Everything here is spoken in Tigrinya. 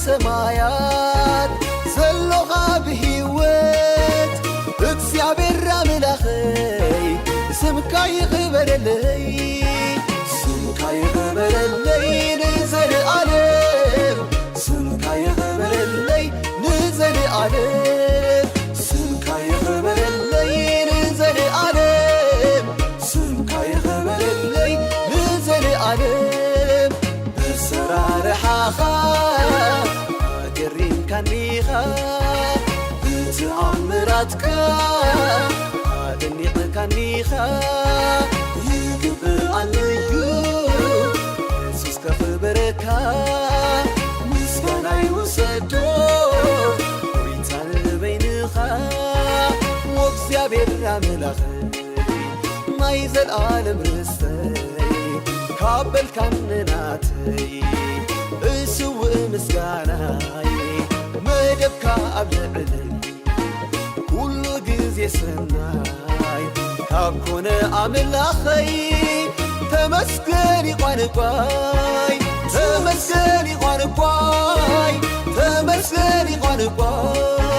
ሰማያት ዘለኻ ብህይወት እግዚአብሔር አምላኸይ ስምካ ይኽበረለይ ስምካ ይኽበረለይ ንዘለዓለም ስምካ ይኽበረለይ ንዘለዓለም ስምካ ይኽበረለይ ንዘለዓለም ስምካ ይኽበረለይ ንዘለዓለም ብሰራርሓኻ ገሪምካኒኻ ብተኣምራትካ ኣደኒቕካኒኻ ይግብኣለዩ ኢየሱስ ከኽብረካ ምስጋና ይውሰዶ ጐይታ ንበይንኻ ወእግዚአብሔር ኣምላኸይ ናይ ዘለዓለም ርስተይ ካበልካንናተይ እስውእ ምስጋናይ መደብካ ኣብ ልዕለይ ኩሉ ጊዜ ሰናይ ካብ ኮነ ኣምላኸይ ተመስገን ይቋንቋይ ተመስገን ይቋንቋይ ተመስገን ይቋንቋይ